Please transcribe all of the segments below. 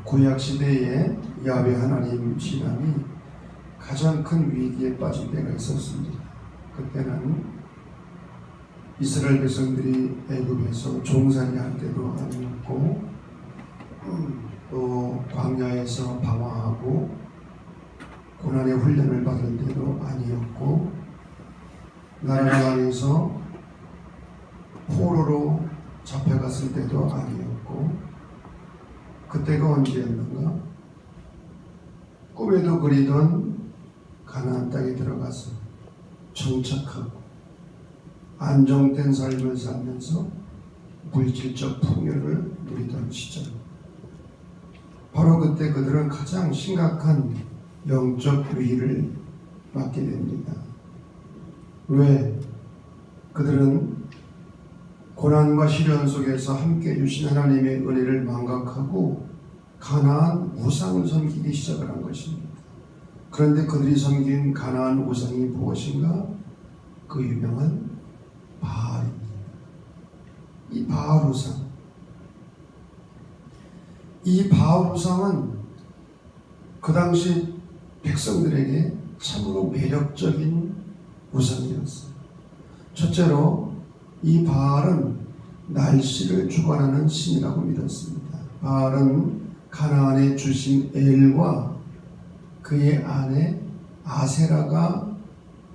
구약 시대에 야훼 하나님 신앙이 가장 큰 위기에 빠진 때가 있었습니다. 그때는 이스라엘 백성들이 애굽에서 종살이 할 때도 아니었고, 또 광야에서 방황하고 고난의 훈련을 받은 때도 아니었고, 나라를 향해서 포로로 잡혀갔을 때도 아니었고, 그때가 언제였는가? 꿈에도 그리던 가나안 땅에 들어가서 정착하고 안정된 삶을 살면서 물질적 풍요를 누리던 시절, 바로 그때 그들은 가장 심각한 영적 위기를 맞게 됩니다. 왜? 그들은 고난과 시련 속에서 함께 주신 하나님의 은혜를 망각하고 가나안 우상을 섬기기 시작을 한 것입니다. 그런데 그들이 섬긴 가나안 우상이 무엇인가? 그 유명한 바알입니다. 이 바알 우상, 이 바알 우상은 그 당시 백성들에게 참으로 매력적인 우상이었어요. 첫째로 이 바알은 날씨를 주관하는 신이라고 믿었습니다. 바알은 가나안의 주신 엘과 그의 아내 아세라가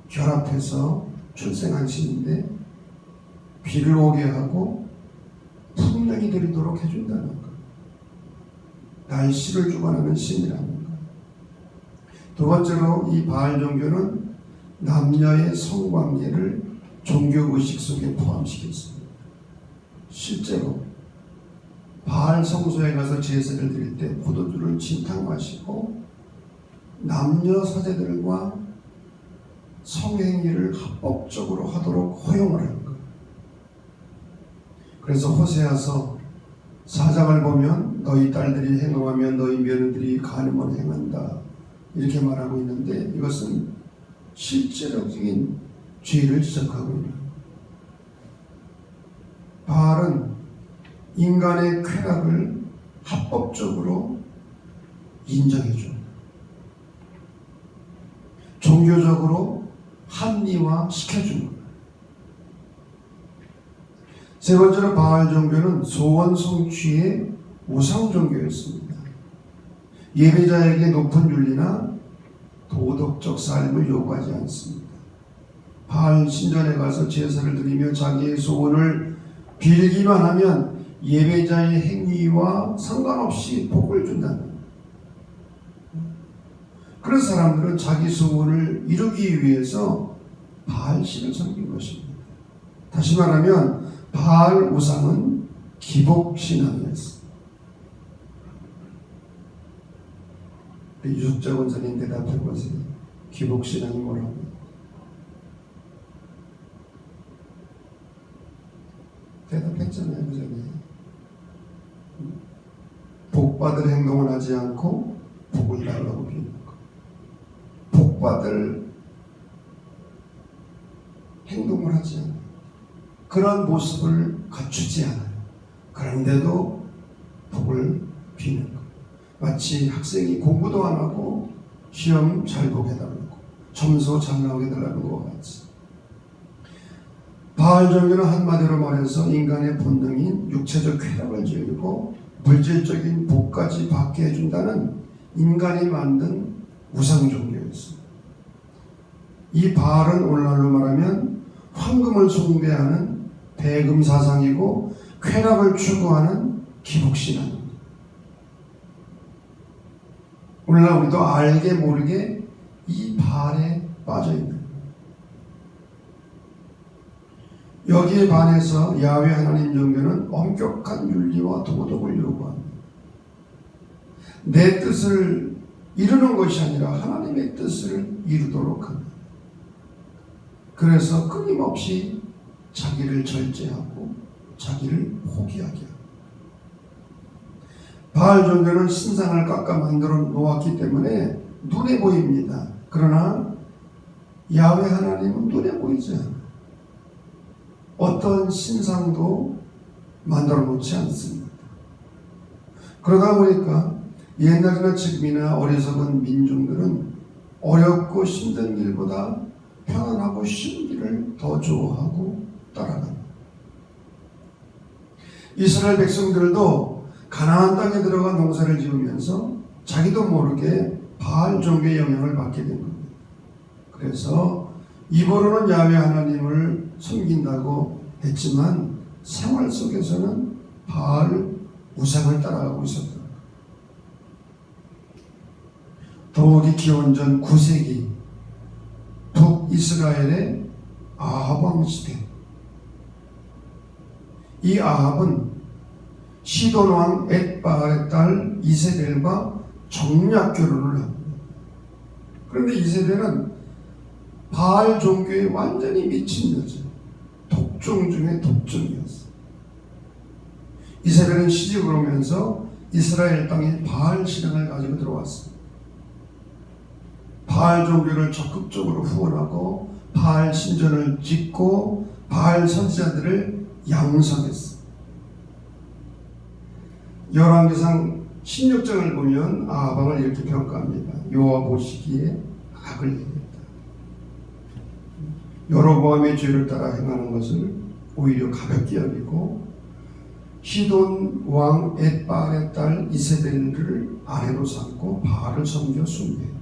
결합해서 출생한 신인데, 비를 오게 하고 풍년이 들도록 해준다는 것, 날씨를 주관하는 신이라는 것. 두 번째로 이 바알 종교는 남녀의 성관계를 종교의식 속에 포함시켰습니다. 실제로 바알 성소에 가서 제사를 드릴 때 포도주를 진탕 마시고 남녀 사제들과 성행위를 합법적으로 하도록 허용을 한 거예요. 그래서 호세아서 4장을 보면 너희 딸들이 행동하면 너희 며느들이 간음을 행한다, 이렇게 말하고 있는데, 이것은 실제적인 죄를 지적하고 있는 거예요. 바알은 인간의 쾌락을 합법적으로 인정해줍니다. 종교적으로 합리화 시켜주는 거예요. 세 번째로 바알 종교는 소원 성취의 우상 종교였습니다. 예배자에게 높은 윤리나 도덕적 삶을 요구하지 않습니다. 바알 신전에 가서 제사를 드리며 자기의 소원을 빌기만 하면 예배자의 행위와 상관없이 복을 준다는 거예요. 그래서 사람들은 자기 소원을 이루기 위해서 바알 신을 섬긴 것입니다. 다시 말하면 바알 우상은 기복신앙이었습니다. 유숙자 원사님 대답해 보세요. 기복신앙이 뭐라고? 대답했잖아요, 그 전에. 복받을 행동을 하지 않고 복을 달라고 비는 거. 복받을 행동을 하지 않아요. 그런 모습을 갖추지 않아요. 그런데도 복을 비는 거. 마치 학생이 공부도 안 하고 시험 잘 보게 해달라고, 점수 잘 나오게 해달라는 것과 같이, 바알 종교는 한마디로 말해서 인간의 본능인 육체적 쾌락을 즐기고 물질적인 복까지 받게 해준다는 인간이 만든 우상 종교였습니다. 이 바알은 오늘날로 말하면 황금을 숭배하는 대금 사상이고 쾌락을 추구하는 기복신앙입니다. 오늘날 우리도 알게 모르게 이 바알에 빠져있는 거예요. 여기에 반해서 야훼 하나님 종교는 엄격한 윤리와 도덕을 요구합니다. 내 뜻을 이루는 것이 아니라 하나님의 뜻을 이루도록 합니다. 그래서 끊임없이 자기를 절제하고 자기를 포기하게 합니다. 바알 종교는 신상을 깎아 만들어 놓았기 때문에 눈에 보입니다. 그러나 야훼 하나님은 눈에 보이지 않아요. 어떤 신상도 만들어 놓지 않습니다. 그러다 보니까 옛날이나 지금이나 어리석은 민중들은 어렵고 힘든 길보다 편안하고 쉬운 길을 더 좋아하고 따라간다. 이스라엘 백성들도 가나안 땅에 들어가 농사를 지으면서 자기도 모르게 바알 종교의 영향을 받게 된 겁니다. 그래서 입으로는 야훼 하나님을 섬긴다고 했지만 생활 속에서는 바알 우상을 따라가고 있었다. 더욱이 기원전 9세기 북이스라엘의 아합 왕 시대, 이 아합은 시돈 왕 엣바알의 딸 이세벨과 정략 결혼을 합니다. 그런데 이세벨은 바알 종교에 완전히 미친 여자, 독종 중에 독종이었어. 이세벨은 시집을 오면서 이스라엘 땅에 바알 신앙을 가지고 들어왔습니다. 바알 종교를 적극적으로 후원하고 바알 신전을 짓고 바알 선지자들을 양성했어. 열왕기상 16장을 보면 아합 왕을 이렇게 평가합니다. 여호와 보시기에 악을 행했다. 여로보암의 죄를 따라 행하는 것을 오히려 가볍게 여기고 시돈 왕 엣바알의 딸 이세벨을 아내로 삼고 바알을 섬겨 숭배했다.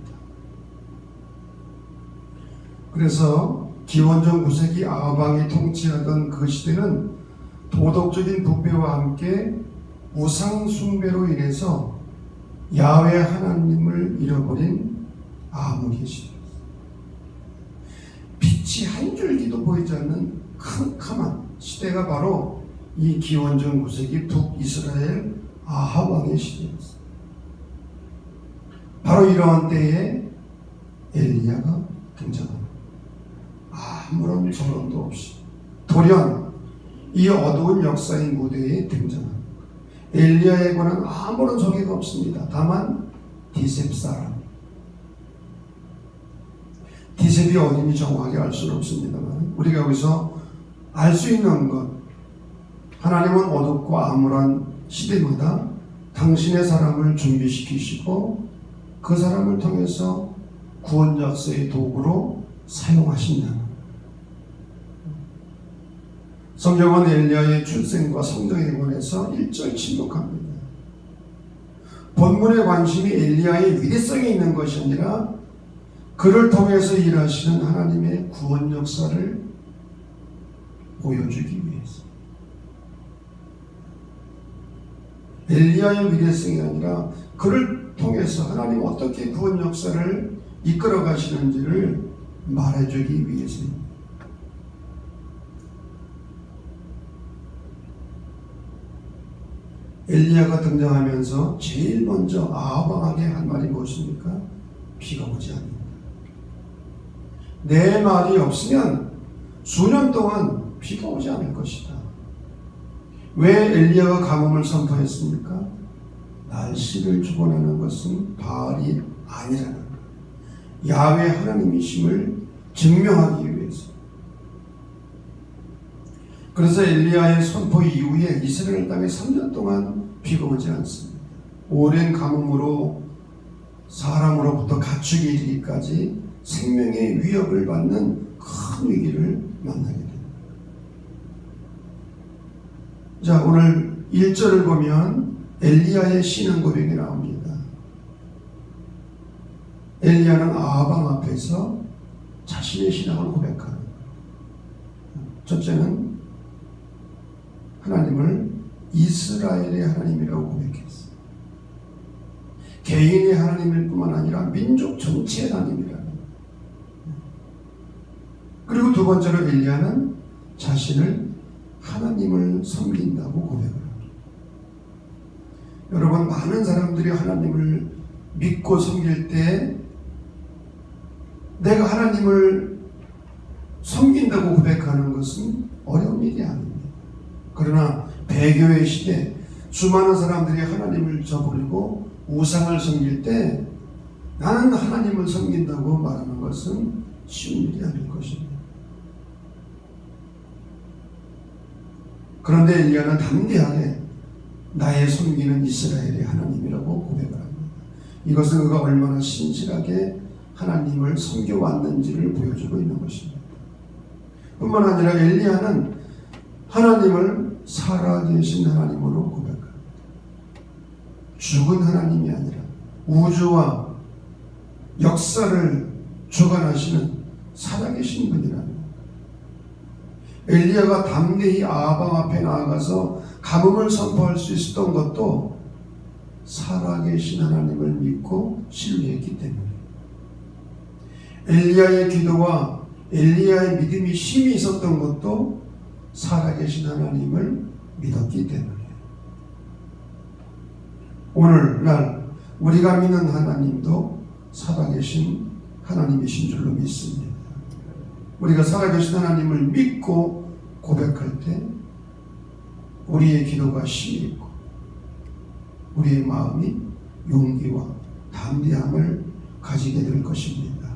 그래서 기원전 9세기 아합 왕이 통치하던 그 시대는 도덕적인 부패와 함께 우상 숭배로 인해서 야훼 하나님을 잃어버린 암흑의 시대였습니다. 빛이 한 줄기도 보이지 않는 캄캄한 시대가 바로 이 기원전 9세기 북이스라엘 아합 왕의 시대였습니다. 바로 이러한 때에 엘리야가 등장합니다. 아무런 전원도 없이 돌연 이 어두운 역사의 무대에 등장합니다. 엘리야에게는 아무런 소개가 없습니다. 다만 디셉 사람, 디셉이 어딘지 정확하게 알 수는 없습니다만 우리가 여기서 알 수 있는 것, 하나님은 어둡고 암울한 시대마다 당신의 사람을 준비시키시고 그 사람을 통해서 구원 역사의 도구로 사용하신다. 성경은 엘리야의 출생과 성경에 관해서 일절 침묵합니다. 본문의 관심이 엘리야의 위대성에 있는 것이 아니라 그를 통해서 일하시는 하나님의 구원 역사를 보여주기 위해서. 엘리야의 위대성이 아니라 그를 통해서 하나님 어떻게 구원 역사를 이끌어 가시는지를 말해주기 위해서입니다. 엘리야가 등장하면서 제일 먼저 아합 왕에게 한 말이 무엇입니까? 비가 오지 않는다. 내 말이 없으면 수년 동안 비가 오지 않을 것이다. 왜 엘리야가 가뭄을 선포했습니까? 날씨를 주관하는 것은 바알이 아니라는 것, 야훼 하나님이심을 증명하기 위해서. 그래서 엘리야의 선포 이후에 이스라엘 땅에 3년 동안 비가 오지 않습니다. 오랜 가뭄으로 사람으로부터 가축이 이르기까지 생명의 위협을 받는 큰 위기를 만나게 됩니다. 자, 오늘 1절을 보면 엘리야의 신앙 고백이 나옵니다. 엘리야는 아합 왕 앞에서 자신의 신앙을 고백하는 거예요. 첫째는 하나님을 이스라엘의 하나님이라고 고백했어요. 개인의 하나님일 뿐만 아니라 민족 전체의 하나님이라는 거예요. 그리고 두 번째로 엘리야는 자신을 하나님을 섬긴다고 고백을 합니다. 여러분, 많은 사람들이 하나님을 믿고 섬길 때 내가 하나님을 섬긴다고 고백하는 것은 어려운 일이 아닙니다. 그러나 배교의 시대 수많은 사람들이 하나님을 저버리고 우상을 섬길 때 나는 하나님을 섬긴다고 말하는 것은 쉬운 일이 아닐 것입니다. 그런데 엘리야는 담대하게 나의 섬기는 이스라엘의 하나님이라고 고백을 합니다. 이것은 그가 얼마나 신실하게 하나님을 섬겨왔는지를 보여주고 있는 것입니다. 뿐만 아니라 엘리야는 하나님을 살아계신 하나님으로 고백합니다. 죽은 하나님이 아니라 우주와 역사를 주관하시는 살아계신 분이라는 거예요. 엘리야가 담대히 아방 앞에 나아가서 가뭄을 선포할 수 있었던 것도 살아계신 하나님을 믿고 신뢰했기 때문에, 엘리야의 기도와 엘리야의 믿음이 힘이 있었던 것도 살아계신 하나님을 믿었기 때문에, 오늘날 우리가 믿는 하나님도 살아계신 하나님이신 줄로 믿습니다. 우리가 살아계신 하나님을 믿고 고백할 때 우리의 기도가 힘이 있고 우리의 마음이 용기와 담대함을 가지게 될 것입니다.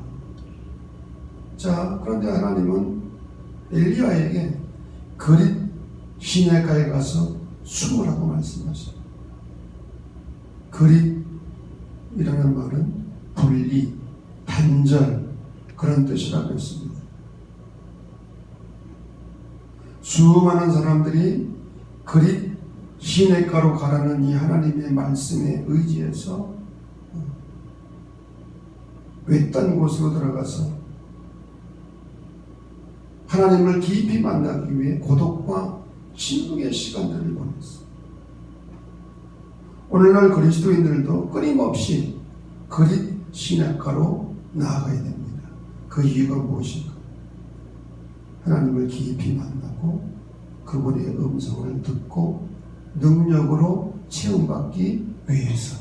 자, 그런데 하나님은 엘리야에게 그릿 시내가에 가서 숨으라고 말씀하셨어요. 그릿이라는 말은 분리, 단절, 그런 뜻이라고 했습니다. 수많은 사람들이 그릿 시내가로 가라는 이 하나님의 말씀에 의지해서 외딴 곳으로 들어가서 하나님을 깊이 만나기 위해 고독과 침묵의 시간들을 보냈어요. 오늘날 그리스도인들도 끊임없이 그릿 시내가로 나아가야 됩니다. 그 이유가 무엇인가? 하나님을 깊이 만나고 그분의 음성을 듣고 능력으로 체험받기 위해서.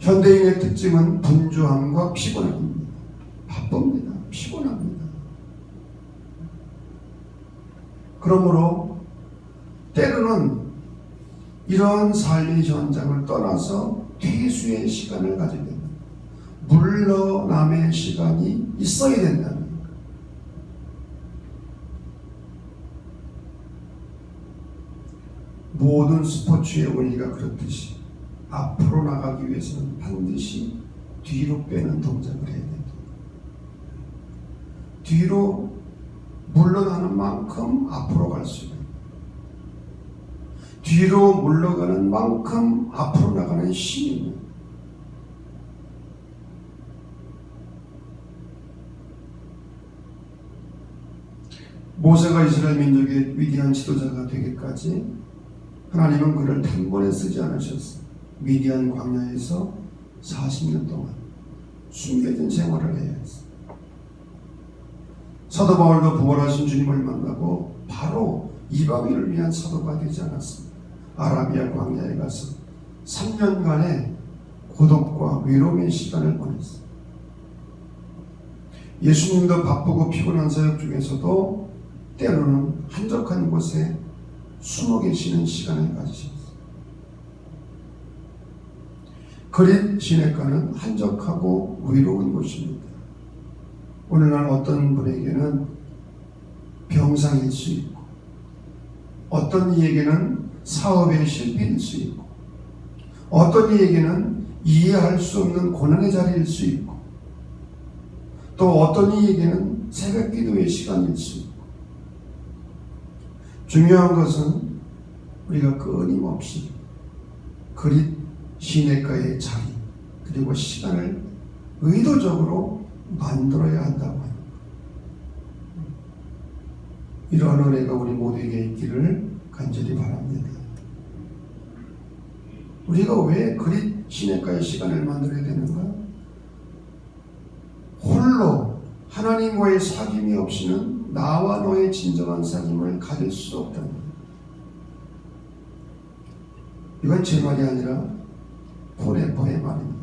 현대인의 특징은 분주함과 피곤함입니다. 바쁩니다. 피곤합니다. 그러므로 때로는 이러한 삶의 현장을 떠나서 퇴수의 시간을 가져야 됩니다. 물러남의 시간이 있어야 된다는 거예요. 모든 스포츠의 원리가 그렇듯이 앞으로 나가기 위해서는 반드시 뒤로 빼는 동작을 해야 됩니다. 뒤로 물러나는 만큼 앞으로 갈 수 있는, 뒤로 물러가는 만큼 앞으로 나가는 힘이 있는, 모세가 이스라엘 민족의 위대한 지도자가 되기까지 하나님은 그를 단번에 쓰지 않으셨어요. 미디안 광야에서 40년 동안 숨겨진 생활을 해야 했어요. 사도 바울도 부활하신 주님을 만나고 바로 이방인을 위한 사도가 되지 않았습니다. 아라비아 광야에 가서 3년간의 고독과 외로움의 시간을 보냈어요. 예수님도 바쁘고 피곤한 사역 중에서도 때로는 한적한 곳에 숨어 계시는 시간을 가지셨어요. 그릿 시내가는 한적하고 외로운 곳입니다. 오늘날 어떤 분에게는 병상일 수 있고, 어떤 이에게는 사업의 실패일 수 있고, 어떤 이에게는 이해할 수 없는 고난의 자리일 수 있고, 또 어떤 이에게는 새벽 기도의 시간일 수 있고, 중요한 것은 우리가 끊임없이 그릿 시내가의 자리 그리고 시간을 의도적으로 만들어야 한다고 합니다. 이러한 은혜가 우리 모두에게 있기를 간절히 바랍니다. 우리가 왜 그릿 시내가의 시간을 만들어야 되는가? 홀로 하나님과의 사귐이 없이는 나와 너의 진정한 사귐을 가질 수 없다는 거예요. 이건 제 말이 아니라 포레퍼의 말입니다.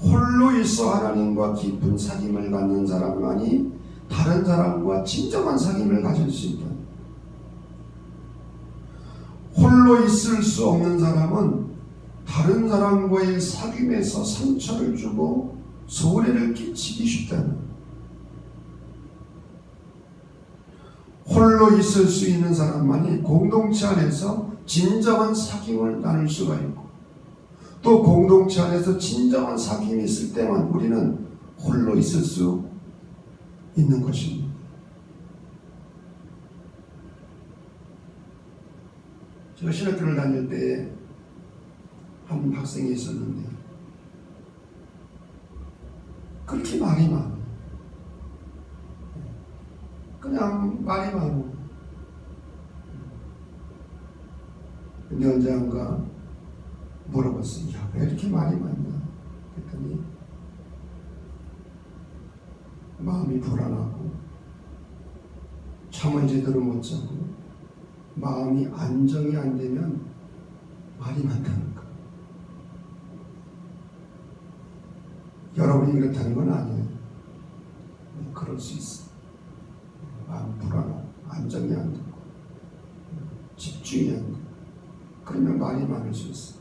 홀로 있어 하나님과 깊은 사귐을 갖는 사람만이 다른 사람과 진정한 사귐을 가질 수 있다. 홀로 있을 수 없는 사람은 다른 사람과의 사귐에서 상처를 주고 소외를 끼치기 쉽다는 거예요. 홀로 있을 수 있는 사람만이 공동체 안에서 진정한 사귐을 나눌 수가 있고, 또 공동체 안에서 진정한 사귐이 있을 때만 우리는 홀로 있을 수 있는 것입니다. 제가 신학교를 다닐 때 한 학생이 있었는데 그렇게 말이 많아요. 그냥 말이 많고. 근데 언젠가 물어봤어요. 야, 왜 이렇게 말이 많냐? 그랬더니 마음이 불안하고 잠을 제대로 못 자고 마음이 안정이 안 되면 말이 많다는 거. 여러분이 그렇다는 건 아니에요. 그럴 수 있어요. 마음 불안하고 안정이 안 되고 집중이 안 되고 그러면 말이 많을 수 있어요.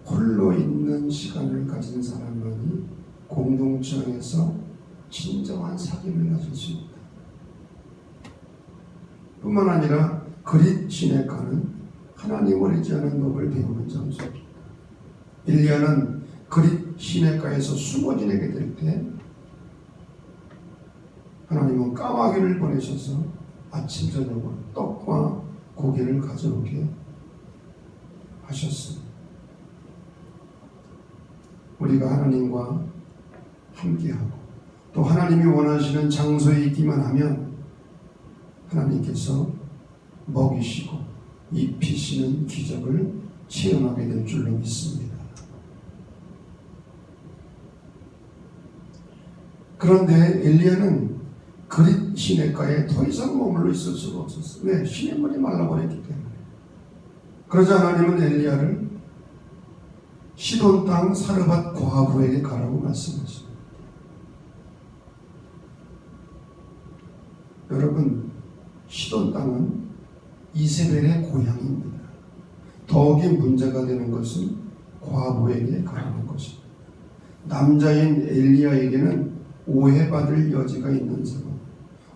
홀로 있는 시간을 가진 사람만이 공동체 안에서 진정한 사귐을 가질 수 있다. 뿐만 아니라 그릿 시내가는 하나님을 의지하는 법을 배우는 장소입니다. 엘리야는 그릿 시내가에서 숨어 지내게 될 때 하나님은 까마귀를 보내셔서 아침 저녁으로 떡과 고기를 가져오게 하셨습니다. 우리가 하나님과 함께하고 또 하나님이 원하시는 장소에 있기만 하면 하나님께서 먹이시고 입히시는 기적을 체험하게 될 줄로 믿습니다. 그런데 엘리야는 그릿 시내가에 더 이상 머물러 있을 수가 없었어요. 왜? 시냇물이 말라버렸기 때문에. 그러자 하나님은 엘리야를 시돈 땅 사르밧 과부에게 가라고 말씀하십니다. 여러분, 시돈 땅은 이세벨의 고향입니다. 더욱이 문제가 되는 것은 과부에게 가라는 것입니다. 남자인 엘리야에게는 오해받을 여지가 있는 상황,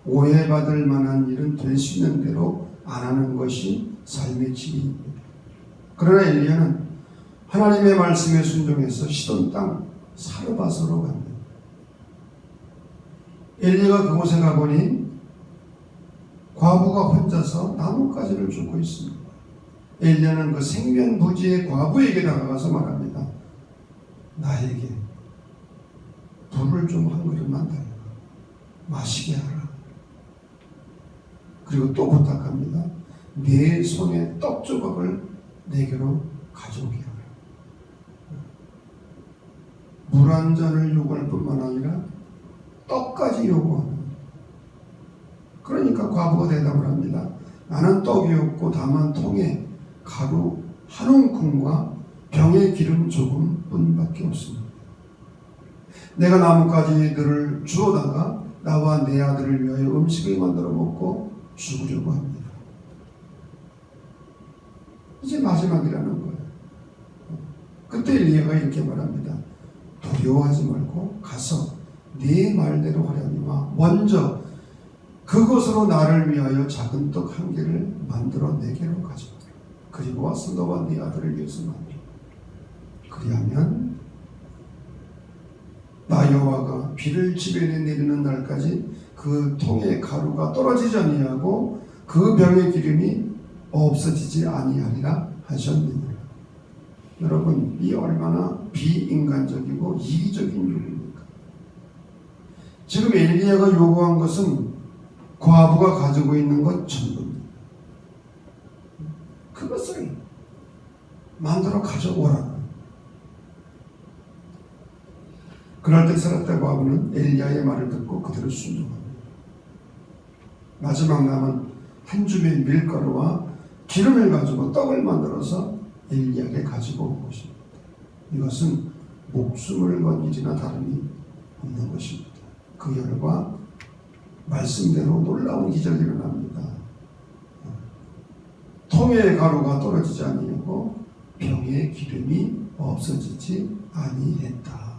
오해받을 만한 일은 될 수 있는 대로 안 하는 것이 삶의 질입니다. 그러나 엘리야는 하나님의 말씀에 순종해서 시돈 땅 사르밧으로 갑니다. 엘리야가 그곳에 가보니 과부가 혼자서 나뭇가지를 줍고 있습니다. 엘리야는 그 생면부지의 과부에게 다가가서 말합니다. 나에게 물을 좀 한 그릇만 달라. 마시게 하라. 그리고 또 부탁합니다. 내 손에 떡 조각을 내게로 가져오게 하라. 물 한 잔을 요구할 뿐만 아니라 떡까지 요구하는. 그러니까 과부가 대답을 합니다. 나는 떡이 없고 다만 통에 가루 한 움큼과 병에 기름 조금뿐밖에 없습니다. 내가 나뭇가지들을 주워다가 나와 내 아들을 위하여 음식을 만들어 먹고 죽으려고 합니다. 이제 마지막이라는 거예요. 그때 엘리야가 이렇게 말합니다. 두려워하지 말고 가서 네 말대로 하려니와 먼저 그것으로 나를 위하여 작은 떡 한 개를 만들어 내게로 가져오라. 그리고 와서 너와 네 아들을 위해서 만들어. 그리하면 나 여호와가 비를 집에 내리는 날까지 그 통에 가루가 떨어지지 아니하고 그 병의 기름이 없어지지 아니하리라 하셨느니라. 여러분, 이 얼마나 비인간적이고 이기적인 요구입니까? 지금 엘리야가 요구한 것은 과부가 가지고 있는 것 전부입니다. 그것을 만들어 가져오라. 그럴 때 사렙다 과부는 엘리야의 말을 듣고 그대로 순종합니다. 마지막 남은 한 줌의 밀가루와 기름을 가지고 떡을 만들어서 엘리야에게 가지고 온 것입니다. 이것은 목숨을 건 일이나 다름이 없는 것입니다. 그 열과 말씀대로 놀라운 기적이 일어납니다. 통에 가루가 떨어지지 아니하고 병에 기름이 없어지지 아니했다.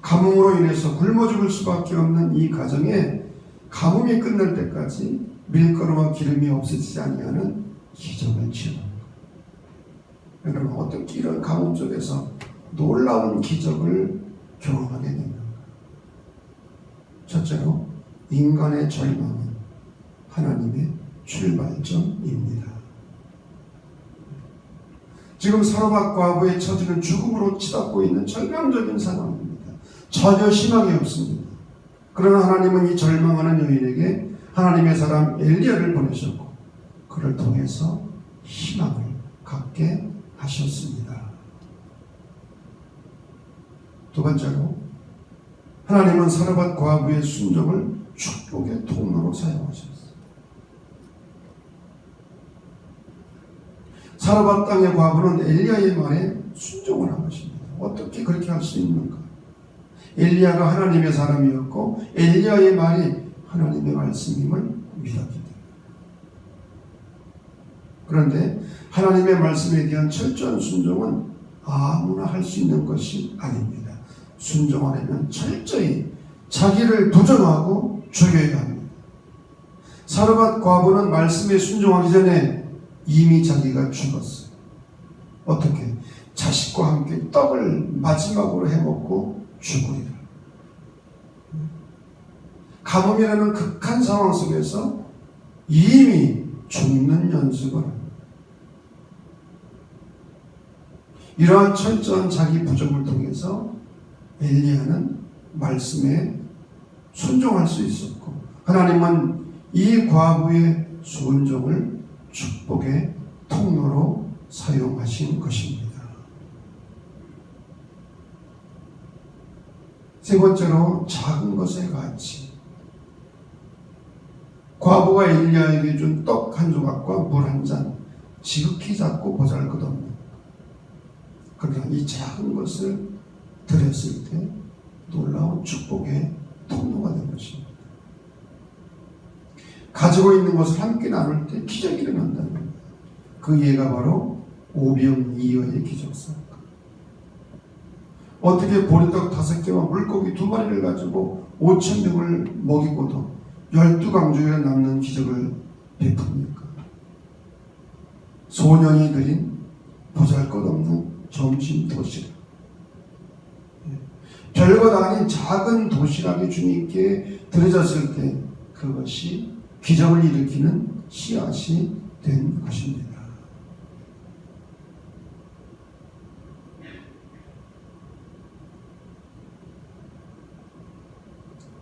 가뭄으로 인해서 굶어 죽을 수밖에 없는 이 가정에 가뭄이 끝날 때까지 밀가루와 기름이 없어지지 아니하는 기적을 체험합니다. 여러분, 어떻게 이런 가뭄 속에서 놀라운 기적을 경험하게 됩니까? 첫째로, 인간의 절망은 하나님의 출발점입니다. 지금 사로밧 과부의 처지는 죽음으로 치닫고 있는 절망적인 상황입니다. 전혀 희망이 없습니다. 그러나 하나님은 이 절망하는 여인에게 하나님의 사람 엘리야를 보내셨고 그를 통해서 희망을 갖게 하셨습니다. 두 번째로, 하나님은 사로밧 과부의 순종을 축복의 통로로 사용하셨습니다. 사로밧 땅의 과부는 엘리야의 말에 순종을 한 것입니다. 어떻게 그렇게 할 수 있는가? 엘리야가 하나님의 사람이었고 엘리야의 말이 하나님의 말씀임을 믿었기 때문에. 그런데 하나님의 말씀에 대한 철저한 순종은 아무나 할 수 있는 것이 아닙니다. 순종하려면 철저히 자기를 부정하고 죽여야 합니다. 사로밧 과부는 말씀에 순종하기 전에 이미 자기가 죽었어요. 어떻게? 자식과 함께 떡을 마지막으로 해먹고 죽으리라. 가뭄이라는 극한 상황 속에서 이미 죽는 연습을 합니다. 이러한 철저한 자기 부정을 통해서 엘리야는 말씀에 순종할 수 있었고 하나님은 이 과부의 순종을 축복의 통로로 사용하신 것입니다. 세 번째로, 작은 것의 가치. 과부가 엘리야에게 준 떡 한 조각과 물 한 잔, 지극히 작고 보잘것없는, 그러나 이 작은 것을 드렸을 때 놀라운 축복의 통로가 된 것입니다. 가지고 있는 것을 함께 나눌 때 기적이 일어난다는 겁니다. 그 예가 바로 오병이어의 기적사입니다. 어떻게 보리떡 5개와 물고기 2마리를 가지고 5,000명을 먹이고도 12강주에 남는 기적을 베풉니까? 소년이 드린 보잘것없는 점심 도시락, 별것 아닌 작은 도시락이 주님께 드려졌을 때 그것이 기적을 일으키는 씨앗이 된 것입니다.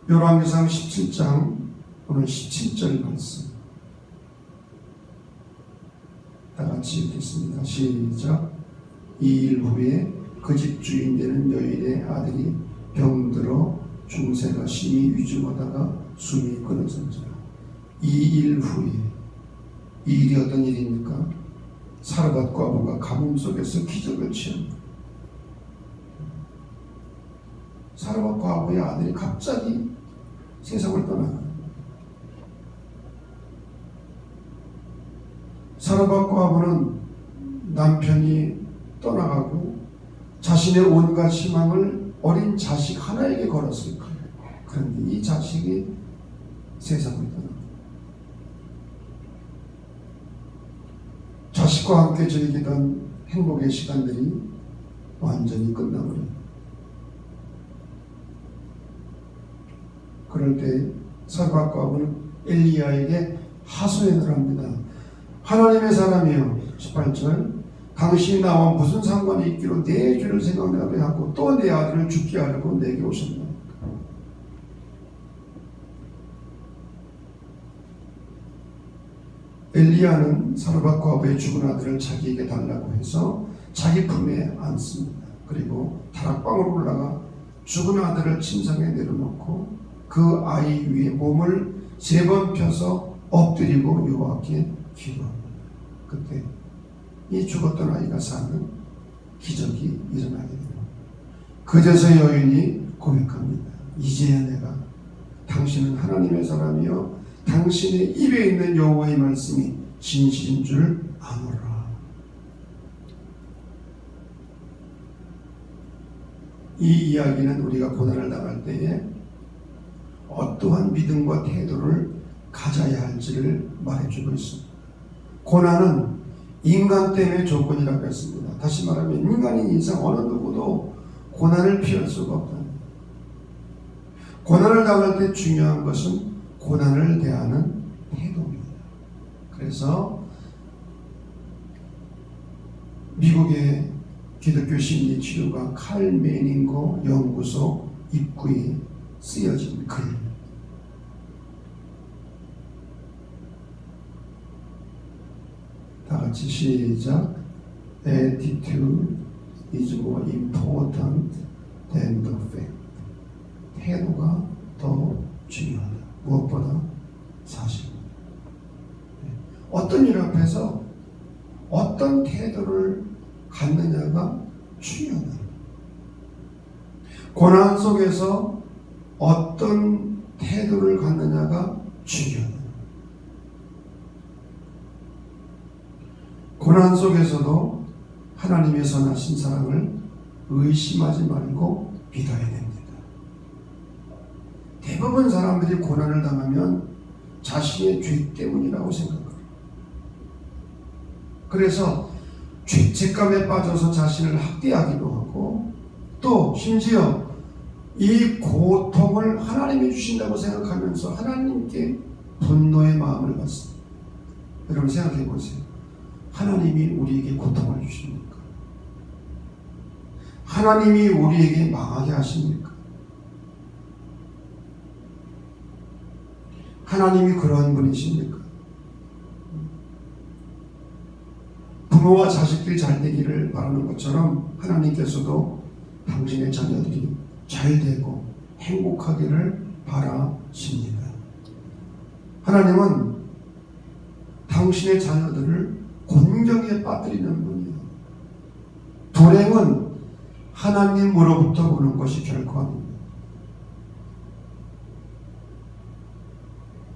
열왕기상 17장 오늘 17절 말씀 다 같이 읽겠습니다. 시작. 2일 후에 그 집 주인 되는 여인의 아들이 병들어 중세가 심히 위중하다가 숨이 끊어진지라. 2일 후에, 이 일이 어떤 일입니까? 사로밧 과부가 가뭄 속에서 기적을 체험합니다. 사로밧 과부의 아들이 갑자기 세상을 떠나요. 사로밧 과부는 남편이 떠나가고 자신의 온갖 희망을 어린 자식 하나에게 걸었을 거예요. 그런데 이 자식이 세상을 떠납니다. 자식과 함께 즐기던 행복의 시간들이 완전히 끝나버려요. 그럴 때 사로밧 과부는 엘리야에게 하소연을 합니다. 하나님의 사람이여, 18절, 당신이 나와 무슨 상관이 있기로 내 죄를 생각나게 하고 또 내 아들을 죽게 하려고 내게 오셨나이까? 엘리야는 사로밧 과부의 죽은 아들을 자기에게 달라고 해서 자기 품에 안습니다. 그리고 다락방으로 올라가 죽은 아들을 침상에 내려놓고 그 아이 위에 몸을 3번 펴서 엎드리고 여호와께 기도합니다. 그때 이 죽었던 아이가 사는 기적이 일어나게 됩니다. 그제서 여인이 고백합니다. 이제야 내가 당신은 하나님의 사람이요 당신의 입에 있는 여호와의 말씀이 진실인 줄 아노라. 이 이야기는 우리가 고난을 당할 때에 어떠한 믿음과 태도를 가져야 할지를 말해주고 있습니다. 고난은 인간 때문에 조건이라고 했습니다. 다시 말하면 인간인 이상 어느 누구도 고난을 피할 수가 없다. 고난을 당할 때 중요한 것은 고난을 대하는 태도입니다. 그래서 미국의 기독교 심리 치료가 칼 메닝거 연구소 입구에 쓰여진 글. 다 같이 시작. Attitude is more important than the fact. 태도가 더 중요하다. 무엇보다 사실입니다. 어떤 일 앞에서 어떤 태도를 갖느냐가 중요하다. 고난 속에서 어떤 태도를 갖느냐가 중요하다. 고난 속에서도 하나님의 선하신 사랑을 의심하지 말고 믿어야 됩니다. 대부분 사람들이 고난을 당하면 자신의 죄 때문이라고 생각합니다. 그래서 죄책감에 빠져서 자신을 학대하기도 하고 또 심지어 이 고통을 하나님이 주신다고 생각하면서 하나님께 분노의 마음을 갖습니다. 여러분 생각해 보세요. 하나님이 우리에게 고통을 주십니까? 하나님이 우리에게 망하게 하십니까? 하나님이 그러한 분이십니까? 부모와 자식들이 잘 되기를 바라는 것처럼 하나님께서도 당신의 자녀들이 잘 되고 행복하기를 바라십니다. 하나님은 당신의 자녀들을 곤경에 빠뜨리는 분이에요. 불행은 하나님으로부터 오는 것이 결코 아닙니다.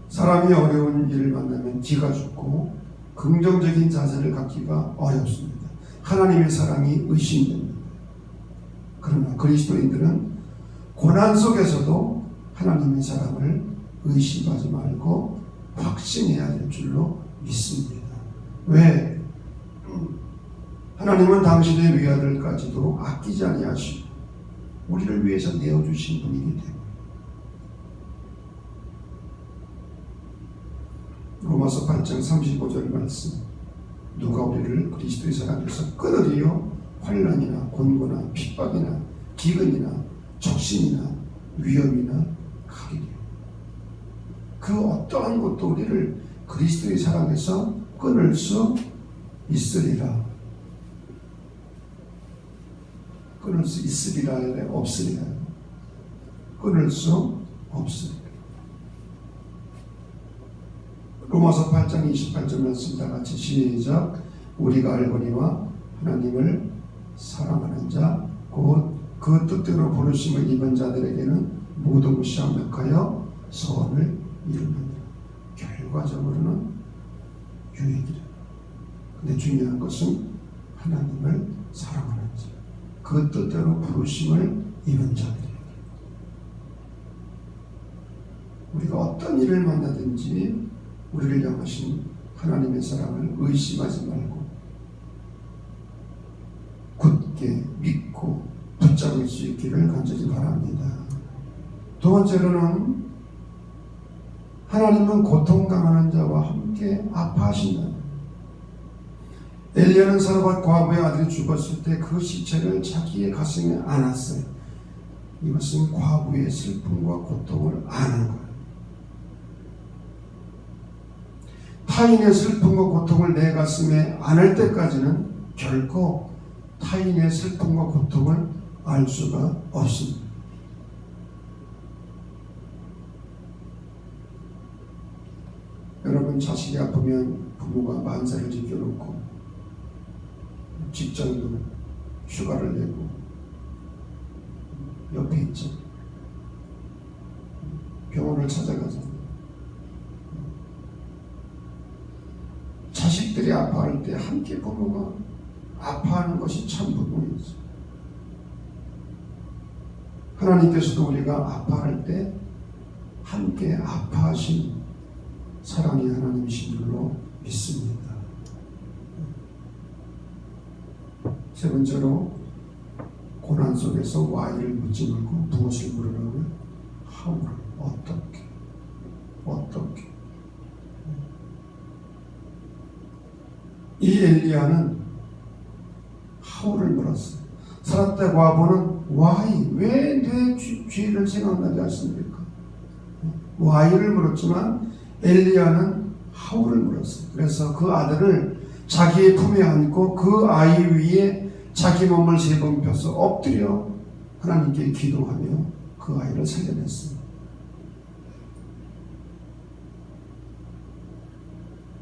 사람이 어려운 일을 만나면 기가 죽고 긍정적인 자세를 갖기가 어렵습니다. 하나님의 사랑이 의심됩니다. 그러나 그리스도인들은 고난 속에서도 하나님의 사랑을 의심하지 말고 확신해야 될 줄로 믿습니다. 왜? 하나님은 당신의 외아들까지도 아끼지 아니하시고 우리를 위해서 내어주신 분이기 때문에. 로마서 8장 35절 말씀. 누가 우리를 그리스도의 사랑에서 끊으리요? 환난이나 곤고나 핍박이나 기근이나 적신이나 위험이나 칼이리요. 그 어떠한 것도 우리를 그리스도의 사랑에서 끊을 수 있으리라. 끊을 수 있으리라 아니라 없으리라. 끊을 수 없으리라. 로마서 8장 28절 말씀 다 같이 시작. 우리가 알거니와 하나님을 사랑하는 자 곧 그 뜻대로 부르심을 입은 자들에게는 모든 것이 완벽하여 소원을 이루느니라. 결과적으로는 유익이라. 근데 중요한 것은 하나님을 사랑하는 자, 그 뜻대로 부르심을 입은 자들에게. 우리가 어떤 일을 만나든지 우리를 향하신 하나님의 사랑을 의심하지 말고 굳게 믿고 붙잡을 수 있기를 간절히 바랍니다. 두 번째로는 하나님은 고통당하는 자와 함께 아파하신다. 엘리야는 사르밧 과부의 아들이 죽었을 때 그 시체를 자기의 가슴에 안았어요. 이것은 과부의 슬픔과 고통을 아는 거예요. 타인의 슬픔과 고통을 내 가슴에 안을 때까지는 결코 타인의 슬픔과 고통을 알 수가 없습니다. 여러분 자식이 아프면 부모가 만사를 지켜놓고 직장도 휴가를 내고 옆에 있죠. 병원을 찾아가잖아요. 자식들이 아파할 때 함께 부모가 아파하는 것이 참 부모이죠. 하나님께서도 우리가 아파할 때 함께 아파하신 사랑이 하나님이신 줄로 믿습니다. 세 번째로 고난 속에서 why를 묻지 말고 무엇을 물으라고요? how를. 어떻게 이 엘리야는 how를 물었어요. 사렙대 과부는 why, 왜 내 죄를 생각나게 하십니까? why를 물었지만 엘리야는 how를 물었어요. 그래서 그 아들을 자기의 품에 안고 그 아이 위에 자기 몸을 3번 펴서 엎드려 하나님께 기도하며 그 아이를 살려냈습니다.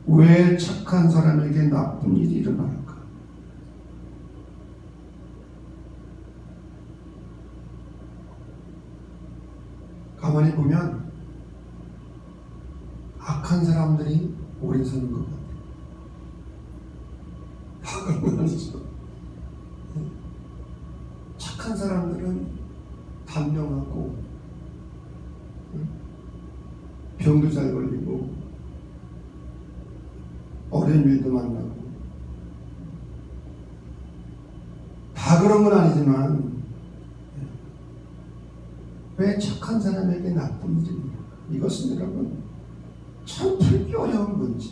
왜 착한 사람에게 나쁜 일이 일어날까? 가만히 보면 악한 사람들이 오래 사는 것 같아요. 다 그런 건 아니죠. 착한 사람들은 단명하고 병도 잘 걸리고 어려운 일도 만나고 다 그런 건 아니지만 왜 착한 사람에게 나쁜 일입니까? 이것은 여러분 참 풀기 어려운 문제.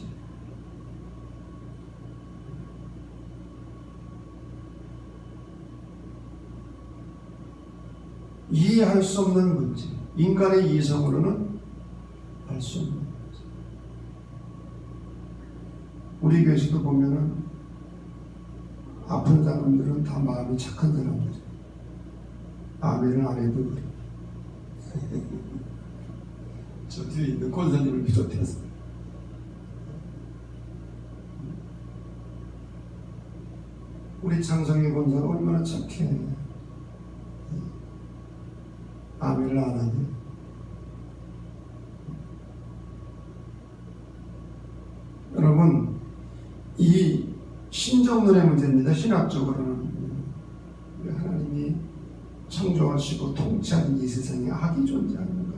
이해할 수 없는 문제. 인간의 이성으로는 알 수 없는 문제. 우리 교회에서도 보면은 아픈 사람들은 다 마음이 착한 사람들이에요. 아멘을 안 해도 그래. 저 뒤에 있는 권사님을 비롯해서 우리 장성희 권사가 얼마나 착해. 아멘을 안 하니. 여러분, 이 신정론의 문제입니다. 신학적으로는 하나님이 창조하시고 통치하는 이 세상에 악이 존재하는가?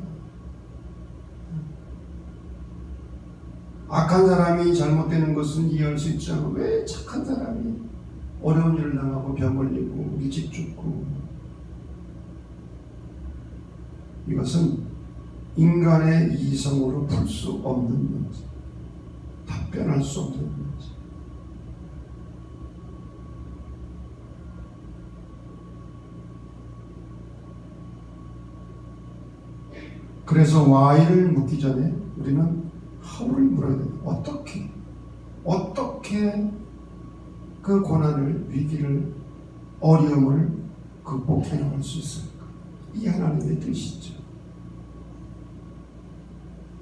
악한 사람이 잘못되는 것은 이해할 수 있지 않아. 왜 착한 사람이 어려운 일을 당하고 병 걸리고 일찍 죽고? 이것은 인간의 이성으로 풀 수 없는 문제, 답변할 수 없는 문제. 그래서 why를 묻기 전에 우리는 how를 물어야 돼요. 어떻게 그 고난을, 위기를, 어려움을 극복해 나갈 수 있을까? 이 하나님의 뜻이죠.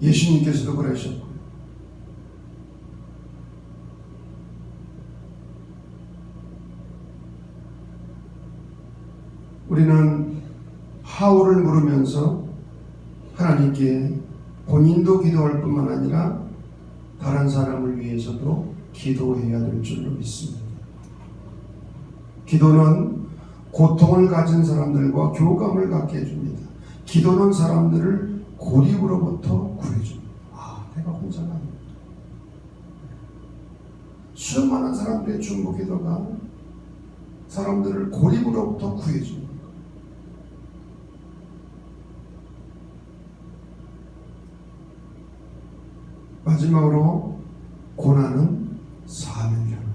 예수님께서도 그러셨고요. 우리는 how를 물으면서 하나님께 본인도 기도할 뿐만 아니라 다른 사람을 위해서도 기도해야 될 줄로 믿습니다. 기도는 고통을 가진 사람들과 교감을 갖게 해줍니다. 기도는 사람들을 고립으로부터 구해줍니다. 내가 혼자가 아닙니다. 수많은 사람들의 중보 기도가 사람들을 고립으로부터 구해줍니다. 마지막으로 고난은 사명이라는 거예요.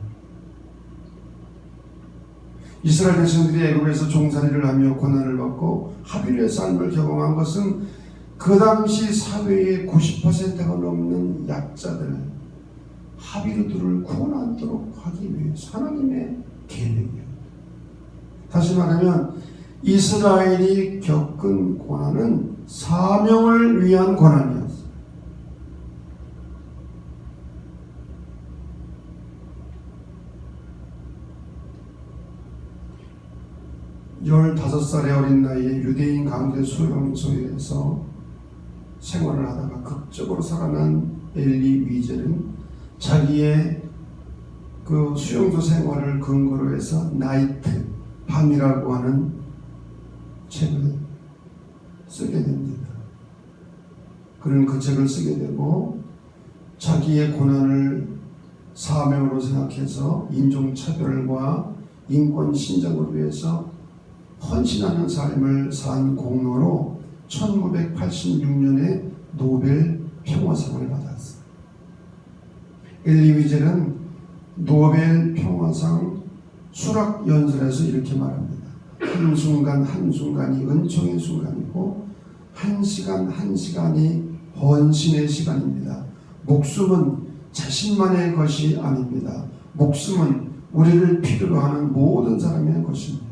이스라엘 백성들이 애굽에서 종살이를 하며 고난을 받고 하비르의 삶을 경험한 것은 그 당시 사회의 90%가 넘는 약자들, 하비르들을 구원하도록 하기 위해서 하나님의 계획이에요. 다시 말하면 이스라엘이 겪은 고난은 사명을 위한 고난이었어요. 15살의 어린 나이에 유대인 강제 수용소에서 생활을 하다가 극적으로 살아난 엘리 위젤은 자기의 그 수용소 생활을 근거로 해서 나이트, 밤이라고 하는 책을 쓰게 됩니다. 그는 그 책을 쓰게 되고 자기의 고난을 사명으로 생각해서 인종차별과 인권 신장을 위해서 헌신하는 삶을 산 공로로 1986년에 노벨 평화상을 받았어요. 엘리 위젤은 노벨 평화상 수락 연설에서 이렇게 말합니다. 한순간 한순간이 은총의 순간이고 한 시간 한 시간이 헌신의 시간입니다. 목숨은 자신만의 것이 아닙니다. 목숨은 우리를 필요로 하는 모든 사람의 것입니다.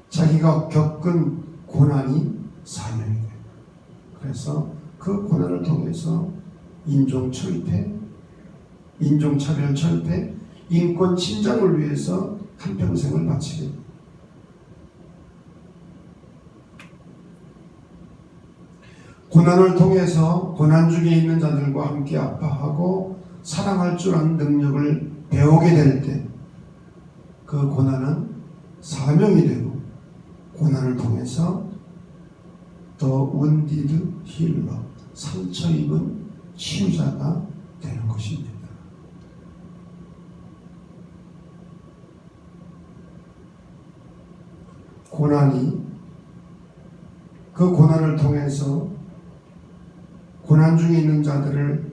자기가 겪은 고난이 사명이 돼요. 그래서 그 고난을 통해서 인종철폐, 인종차별 철폐, 인권 신장을 위해서 한평생을 바치게 됩니다. 고난을 통해서 고난 중에 있는 자들과 함께 아파하고 사랑할 줄 아는 능력을 배우게 될 때 그 고난은 사명이 되고 고난을 통해서 더 wounded healer, 상처 입은 치유자가 되는 것입니다. 고난이 그 고난을 통해서 고난 중에 있는 자들을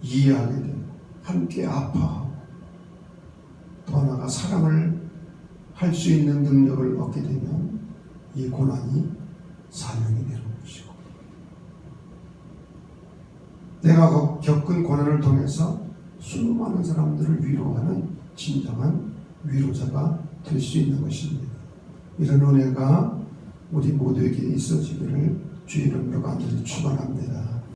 이해하게 되고 함께 아파하고 더 나아가 사랑을 할 수 있는 능력을 얻게 되면 이 고난이 사명이 되는 것이고 내가 겪은 고난을 통해서 수많은 사람들을 위로하는 진정한 위로자가 될 수 있는 것입니다. 이런 은혜가 우리 모두에게 있어지기를 주의 이름으로 간절히 축원합니다.